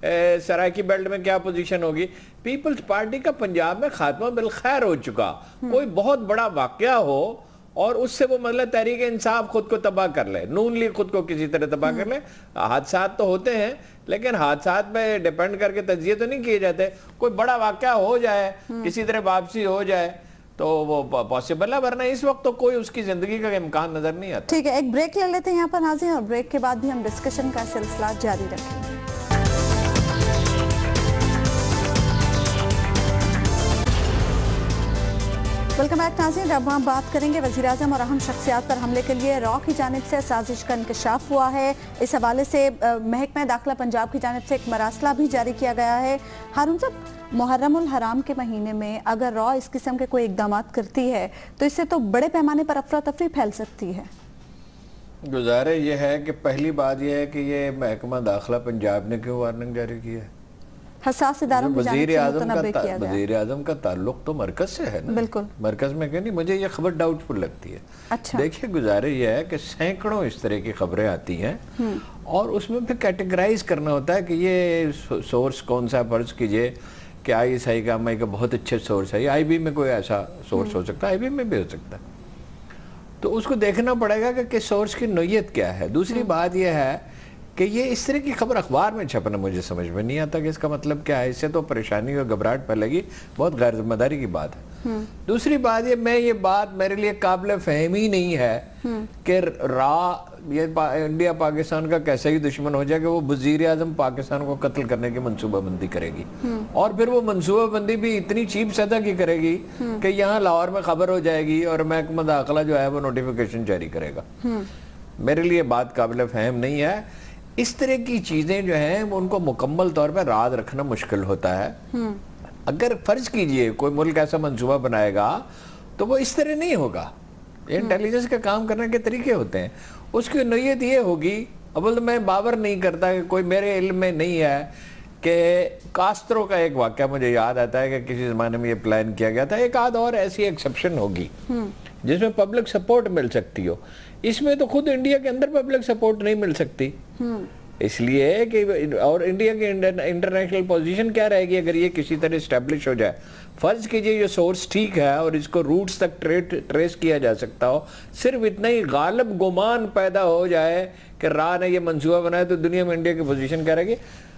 सराकी बेल्ट में क्या पोजीशन होगी। पीपल्स पार्टी का पंजाब में खात्मा बिलखैर हो चुका। कोई बहुत बड़ा वाकया हो और उससे वो मतलब तहरीक इंसाफ खुद को तबाह कर ले, नून लीग खुद को किसी तरह तबाह कर ले। हादसात तो होते हैं लेकिन हादसात में डिपेंड करके तजिए तो नहीं किए जाते। कोई बड़ा वाकया हो जाए, किसी तरह वापसी हो जाए तो वो पॉसिबल है, वरना इस वक्त तो कोई उसकी जिंदगी का इम्कान नजर नहीं आता। ठीक है, एक ब्रेक ले लेते हैं यहाँ पर नाज़रीन, और ब्रेक के बाद भी हम डिस्कशन का सिलसिला जारी रखेंगे। वेलकम बैक नाज़रीन। अब हम बात करेंगे वज़ीर आज़म और अहम शख्सियात पर हमले के लिए रॉ की जानिब से साजिश का इंकशाफ हुआ है। इस हवाले से महकमा दाखिला पंजाब की जानिब से एक मरासला भी जारी किया गया है। हारून साहब, मुहर्रमुल हराम के महीने में अगर रॉ इस किस्म के कोई इक़दाम करती है तो इससे तो बड़े पैमाने पर अफरा तफरी फैल सकती है। गुजारे ये है कि पहली बात यह है कि ये महकमा दाखिला पंजाब ने क्यों वार्निंग जारी की है। हसास इदारों की जानिब से मुतनब्बे किया गया। वज़ीर आज़म का ताल्लुक तो मरकज से है ना। बिल्कुल, मरकज में क्यों नहीं, मुझे ये खबर डाउटफुल लगती है। अच्छा। देखिए, गुजारे ये है कि सैकड़ों इस तरह की खबरें आती हैं और उसमें फिर कैटेगराइज करना होता है कि ये सोर्स कौन सा। फर्ज कीजिए कि ISI का मैं बहुत अच्छे सोर्स है, IB में कोई ऐसा सोर्स हो सकता है, IB में भी हो सकता है, तो उसको देखना पड़ेगा कि किस सोर्स की नोयत क्या है। दूसरी बात यह है कि ये इस तरह की खबर अखबार में छपना मुझे समझ में नहीं आता कि इसका मतलब क्या है। इससे तो परेशानी और घबराहट फैलेगी, बहुत गैर जिम्मेदारी की बात है। दूसरी बात ये बात मेरे लिए काबिल फहम ही नहीं है कि ये इंडिया पाकिस्तान का कैसा ही दुश्मन हो जाए कि वो वज़ीर आज़म पाकिस्तान को कत्ल करने की मनसूबाबंदी करेगी, और फिर वो मनसूबाबंदी भी इतनी चीप सतह की करेगी कि यहाँ लाहौर में खबर हो जाएगी और महकमा दाखिला जो है वो नोटिफिकेशन जारी करेगा। मेरे लिए बात काबिल फहम नहीं है। इस तरह की चीजें जो हैं उनको मुकम्मल तौर पर राज रखना मुश्किल होता है। अगर फर्ज कीजिए कोई मुल्क ऐसा मंसूबा बनाएगा तो वो इस तरह नहीं होगा। इंटेलिजेंस का काम करने के तरीके होते हैं। उसकी नोयत ये होगी, अब तो मैं बावर नहीं करता कि कोई मेरे इल्म में नहीं है کہ کاسترو کا ایک واقعہ مجھے یاد آتا ہے کہ کسی زمانے میں یہ پلان کیا گیا تھا ایک آدھ اور ایسی ایکسپشن ہوگی جس میں پبلک سپورٹ مل سکتی ہو. اس میں تو خود انڈیا کے اندر پبلک سپورٹ نہیں مل سکتی, اس لیے کہ اور انڈیا کی انٹرنیشنل پوزیشن کیا رہے گی اگر یہ کسی طرح اسٹیبلش ہو جائے. فرض کیجئے یہ سورس ٹھیک ہے اور اس کو روٹس تک ٹریس کیا جا سکتا ہو, صرف اتنا ہی غالب گمان پیدا ہو جائے کہ راہ نے یہ منصوبہ بنایا تو دنیا میں انڈیا کی پوزیشن کیا رہے گی.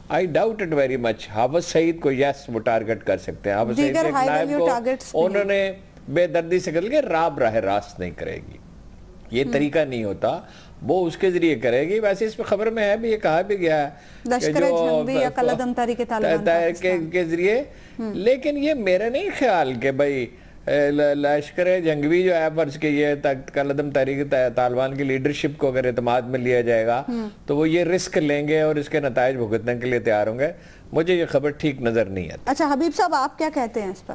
I doubt it very much. Hafiz Saeed کو یس وہ ٹارگٹ کر سکتے ہیں, حافظ سعید کے ایک نائب کو انہوں نے بے دردی سے کہا کہ راب راہ راست نہیں کرے گی, یہ طریقہ نہیں ہوتا, وہ اس کے ذریعے کرے گی. ویسے اس پہ خبر میں ہے بھی, یہ کہا بھی گیا ہے لشکر جھنگوی یا قلعدم تحریک طالبان کے ذریعے. لیکن یہ میرا نہیں خیال کہ بھائی لشکر جھنگوی جو ہے فرض کے یہ قلعدم تحریک طالبان کی لیڈرشپ کو اگر اعتماد میں لیا جائے گا تو وہ یہ رسک لیں گے اور اس کے نتائج بھگتنے کے لیے تیار ہوں گے. مجھے یہ خبر ٹھیک نظر نہیں آتی. اچھا حبیب صاحب آپ کیا کہتے ہیں اس پر؟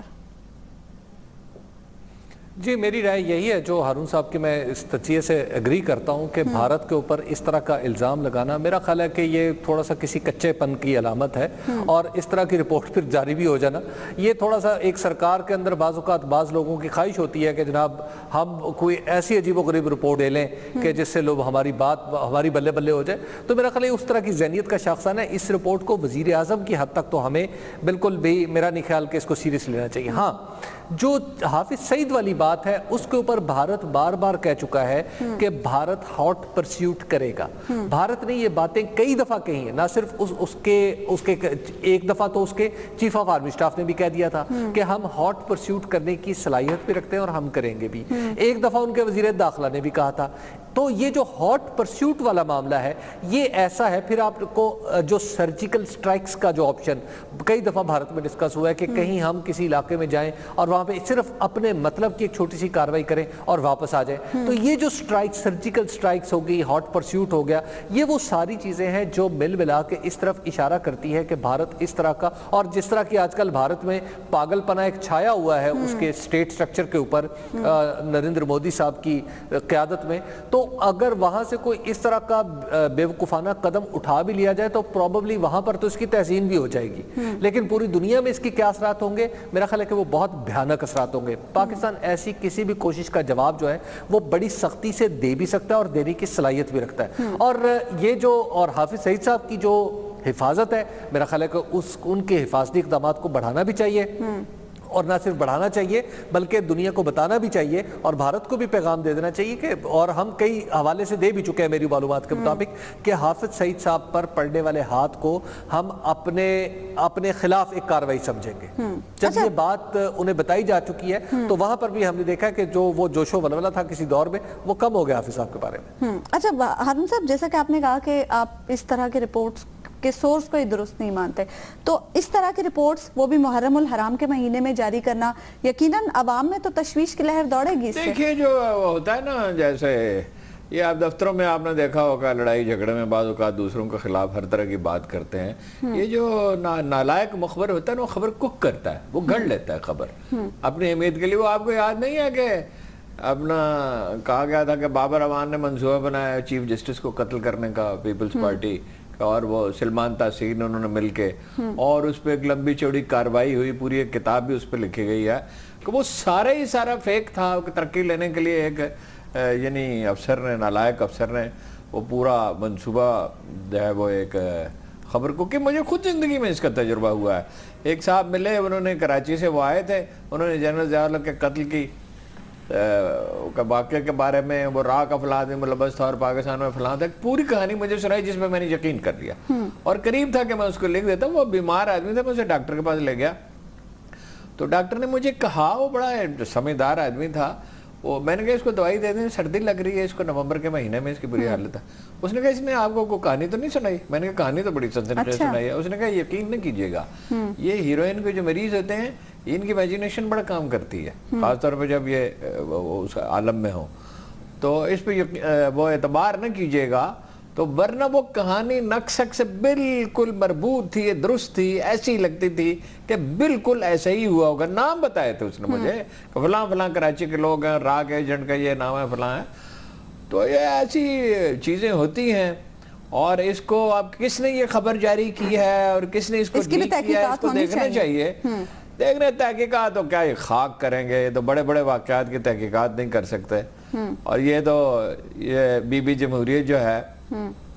جی میری رائے یہی ہے جو ہارون صاحب کی میں اس تجزیے سے اگری کرتا ہوں کہ بھارت کے اوپر اس طرح کا الزام لگانا میرا خیال ہے کہ یہ تھوڑا سا کسی کچے پن کی علامت ہے, اور اس طرح کی رپورٹ پھر جاری بھی ہو جانا یہ تھوڑا سا ایک سرکار کے اندر بعض اوقات بعض لوگوں کی خواہش ہوتی ہے کہ جناب ہم کوئی ایسی عجیب و غریب رپورٹ لے لیں کہ جس سے لوگ ہماری بات ہماری بلے بلے ہو جائے. تو میرا خیال ہے اس طرح کی ذہنیت کا شخصان ہے. اس رپورٹ کو وزیر اعظم کی حد تک تو ہمیں بالکل بھی میرا نہیں خیال کہ اس کو سیریس لینا چاہیے. ہاں جو حافظ سعید والی بات ہے اس کے اوپر بھارت بار بار کہہ چکا ہے کہ بھارت ہاٹ پرسیوٹ کرے گا. بھارت نے یہ باتیں کئی دفعہ کہی ہیں, نہ صرف اس کے ایک دفعہ تو اس کے چیف آف آرمی اسٹاف نے بھی کہہ دیا تھا کہ ہم ہاٹ پرسیوٹ کرنے کی صلاحیت بھی رکھتے ہیں اور ہم کریں گے بھی. ایک دفعہ ان کے وزیر داخلہ نے بھی کہا تھا. تو یہ جو ہاٹ پرسیوٹ والا معاملہ ہے یہ ایسا ہے. پھر آپ کو جو سرجیکل سٹرائکس کا جو آپشن کئی دفعہ بھارت میں ڈسکس ہوا ہے کہ کہیں ہم کسی علاقے میں جائیں اور وہاں پہ صرف اپنے مطلب کی ایک چھوٹی سی کاروائی کریں اور واپس آ جائیں. تو یہ جو سٹرائک سرجیکل سٹرائکس ہو گئی, ہاٹ پرسیوٹ ہو گیا, یہ وہ ساری چیزیں ہیں جو مل ملا کے اس طرف اشارہ کرتی ہے کہ بھارت اس طرح کا, اور جس طرح کی آج کل بھارت میں پاگل پنا ایک چھایا ہوا ہے اس کے اسٹیٹ سٹرکچر کے اوپر نریندر مودی صاحب کی قیادت میں, تو اگر وہاں سے کوئی اس طرح کا بیوقوفانہ قدم اٹھا بھی لیا جائے تو پروبیبلی وہاں پر تو اس کی تحسین بھی ہو جائے گی. لیکن پوری دنیا میں اس کی کیا اثرات ہوں گے, میرا خیال ہے کہ وہ بہت بھیانک اثرات ہوں گے. پاکستان ایسی کسی بھی کوشش کا جواب جو ہے وہ بڑی سختی سے دے بھی سکتا ہے اور دینے کی صلاحیت بھی رکھتا ہے. اور یہ جو اور حافظ سعید صاحب کی جو حفاظت ہے میرا خیال ہے کہ ان کے حفاظتی اقدامات کو بڑھانا بھی چاہیے, اور نہ صرف بڑھانا چاہیے بلکہ دنیا کو بتانا بھی چاہیے اور بھارت کو بھی پیغام دے دینا چاہیے کہ, اور ہم کئی حوالے سے دے بھی چکے ہیں میری معلومات کے مطابق, کہ حافظ سعید صاحب پر پڑنے والے ہاتھ کو ہم اپنے خلاف ایک کارروائی سمجھیں گے. جب یہ بات انہیں بتائی جا چکی ہے تو وہاں پر بھی ہم نے دیکھا کہ جو وہ جوش و ولولہ تھا کسی دور میں وہ کم ہو گیا حافظ صاحب کے بارے میں. اچھا ہارون صاحب, جیسا کہ آپ نے کہا کہ آپ اس طرح کے رپورٹس کہ سورس کو ہی درست نہیں مانتے, تو اس طرح کی رپورٹس وہ بھی محرم الحرام کے مہینے میں جاری کرنا یقیناً عوام میں تو تشویش کی لہر دوڑے گی. دیکھیے جو ہوتا ہے نا, جیسے یہ آپ دفتروں میں آپ نے دیکھا ہوگا لڑائی جھگڑے میں بعض اوقات دوسروں کے خلاف ہر طرح کی بات کرتے ہیں. یہ جو نالائق مخبر ہوتا ہے نا وہ خبر کک کرتا ہے, وہ گھڑ لیتا ہے خبر اپنی امید کے لیے. وہ آپ کو یاد نہیں ہے کہ اپنا کہا گیا تھا کہ بابر امان نے منصوبہ بنایا چیف جسٹس کو قتل کرنے کا, پیپلز پارٹی اور وہ سلمان تحسین انہوں نے مل کے, اور اس پہ ایک لمبی چوڑی کاروائی ہوئی, پوری ایک کتاب بھی اس پہ لکھی گئی ہے کہ وہ سارا ہی سارا فیک تھا. ترقی لینے کے لیے ایک یعنی افسر نے, نالائق افسر نے وہ پورا منصوبہ جو ہے وہ ایک خبر کو, کہ مجھے خود زندگی میں اس کا تجربہ ہوا ہے. ایک صاحب ملے, انہوں نے کراچی سے وہ آئے تھے, انہوں نے جنرل ضیاء الحق کے قتل کی واقعے کے بارے میں, وہ راہ کا فلاں آدمی ملبس تھا اور پاکستان میں فلاں تھا, پوری کہانی مجھے سنائی جس میں میں نے یقین کر لیا. اور قریب تھا کہ میں اس کو لکھ دیتا. وہ بیمار آدمی تھا, میں اسے ڈاکٹر کے پاس لے گیا تو ڈاکٹر نے مجھے کہا, وہ بڑا سمجھدار آدمی تھا, وہ میں نے کہا اس کو دوائی دے دیں, سردی لگ رہی ہے اس کو, نومبر کے مہینے میں اس کی بری حالت ہے. اس نے کہا اس نے آپ کو کوئی کہانی تو نہیں سنائی؟ میں نے کہا کہانی تو بڑی سنسنی سنائی ہے. اس نے کہا یقین نہیں کیجیے گا, یہ ہیروئن کے جو مریض ہوتے ہیں ان کی امیجینیشن بڑا کام کرتی ہے, خاص طور پہ جب یہ اس عالم میں ہو, تو اس پہ وہ اعتبار نہ کیجیے گا. تو ورنہ وہ کہانی نقشک سے بالکل مربوط تھی, درست تھی, ایسی لگتی تھی کہ بالکل ایسا ہی ہوا ہوگا. نام بتائے تھے اس نے مجھے کہ فلاں فلاں کراچی کے لوگ ہیں, راگ ایجنٹ کا یہ نام ہے, فلاں ہے. تو یہ ایسی چیزیں ہوتی ہیں. اور اس کو اب کس نے یہ خبر جاری کی ہے اور کس نے اس کو لیک کیا ہے، اس کو دیکھنا چاہیے. دیکھنے تحقیقات تو کیا یہ خاک کریں گے، یہ تو بڑے بڑے واقعات کی تحقیقات نہیں کر سکتے. اور یہ تو یہ بی بی جمہوریت جو ہے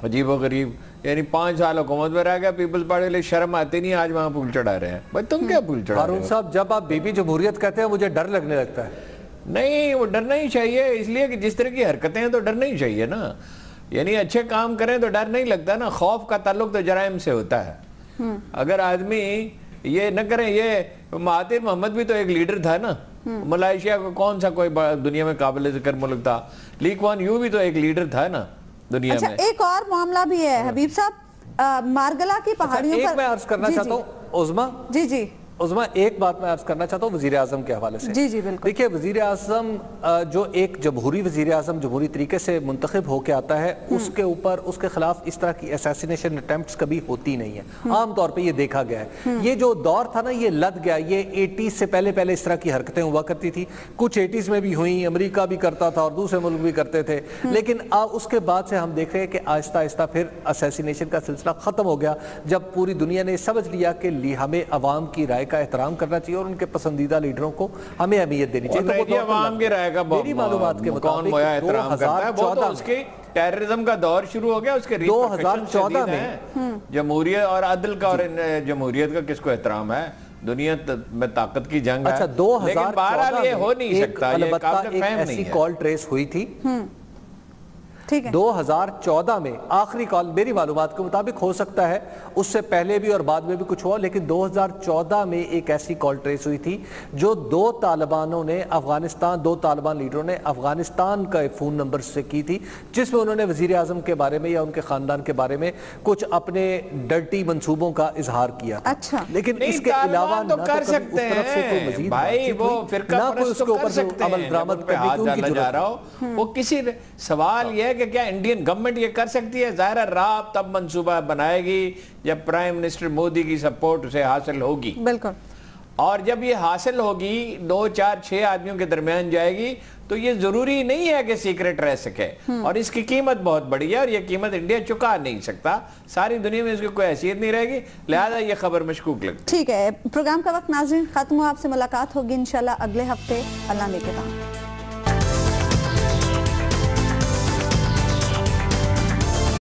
عجیب و غریب، یعنی 5 سال حکومت میں رہ گیا، پیپلز پارٹی لئے شرم آتی نہیں، آج وہاں پھول چڑھا رہے ہیں. بھائی تم کیا پھول چڑھا رہے ہو؟ ہارون صاحب جب آپ بی بی جمہوریت کہتے ہیں مجھے ڈر لگنے لگتا ہے. نہیں، وہ ڈرنا ہی چاہیے، اس لیے کہ جس طرح کی حرکتیں ہیں تو ڈرنا ہی چاہیے نا. یعنی اچھے کام کریں تو ڈر نہیں لگتا نا. خوف کا تعلق تو جرائم سے ہوتا ہے. اگر آدمی یہ نہ کریں، یہ مہاتیر محمد بھی تو ایک لیڈر تھا نا. ملائیشیا کو کون سا کوئی دنیا میں قابل ذکر ملک تھا؟ لی کوان یو بھی تو ایک لیڈر تھا نا دنیا میں. ایک اور معاملہ بھی ہے حبیب صاحب، مارگلا کی پہاڑیوں پر. ایک میں عرض کرنا چاہتا ہوں عظما، جی عظما ایک بات میں عرض کرنا چاہتا ہوں وزیر اعظم کے حوالے سے. جی بالکل. دیکھیے وزیر اعظم جو ایک جمہوری وزیر اعظم جمہوری طریقے سے منتخب ہو کے آتا ہے، اس کے اوپر اس کے خلاف اس طرح کی اسیسینیشن اٹیمپٹس کبھی ہوتی نہیں ہے. عام طور پہ یہ دیکھا گیا ہے. یہ جو دور تھا نا یہ لد گیا. یہ 80s سے پہلے اس طرح کی حرکتیں ہوا کرتی تھی. کچھ 80s میں بھی ہوئیں، امریکہ بھی کرتا تھا اور دوسرے ملک بھی کرتے تھے. لیکن اس کے بعد سے ہم دیکھ رہے ہیں کہ آہستہ آہستہ پھر اسیسینیشن کا سلسلہ ختم ہو گیا، جب پوری دنیا نے سمجھ لیا کہ ہمیں عوام کی رائے کا احترام کرنا چاہیے اور ان کے پسندیدہ لیڈروں کو ہمیں اہمیت دینی چاہیے. عوام کی رائے کا میری معلومات کے مطابق کون احترام کرتا ہے؟ وہ تو اس کی ٹیررزم کا دور شروع ہو گیا. اس کے 2014 میں جمہوریت اور عدل کا اور جمہوریت کا کس کو احترام ہے؟ دنیا میں طاقت کی جنگ ہے. لیکن بہرحال یہ ہو نہیں سکتا. یہ قابل فہم نہیں ہے. ایسی کال ٹریس ہوئی تھی 2014 میں، آخری کال میری معلومات کے مطابق، ہو سکتا ہے اس سے پہلے بھی اور بعد میں بھی کچھ ہوا، لیکن 2014 میں ایک ایسی کال ٹریس ہوئی تھی جو دو طالبان لیڈروں نے افغانستان کا فون نمبر سے کی تھی، جس میں انہوں نے وزیر اعظم کے بارے میں یا ان کے خاندان کے بارے میں کچھ اپنے ڈرٹی منصوبوں کا اظہار کیا. اچھا، لیکن اس کے علاوہ نہ تو کر سکتے ہیں بھائی، وہ فرقہ پرست تو کر سکتے ہیں. عمل پہ ہاتھ ڈالا جا رہا ہو، وہ کسی سوال یہ کہ کیا انڈین گورنمنٹ یہ کر سکتی ہے؟ ظاہر ہے راب تب منصوبہ بنائے گی جب پرائم منسٹر مودی کی سپورٹ اسے حاصل ہوگی. بالکل. اور جب یہ حاصل ہوگی 2 4 6 آدمیوں کے درمیان جائے گی تو یہ ضروری نہیں ہے کہ سیکرٹ رہ سکے. اور اس کی قیمت بہت بڑی ہے اور یہ قیمت انڈیا چکا نہیں سکتا. ساری دنیا میں اس کی کوئی حیثیت نہیں رہے گی، لہذا یہ خبر مشکوک لگتی ہے. ٹھیک ہے، پروگرام کا وقت ناظرین ختم ہوا. آپ سے ملاقات ہوگی انشاءاللہ اگلے ہفتے. اللہ نے کے بعد.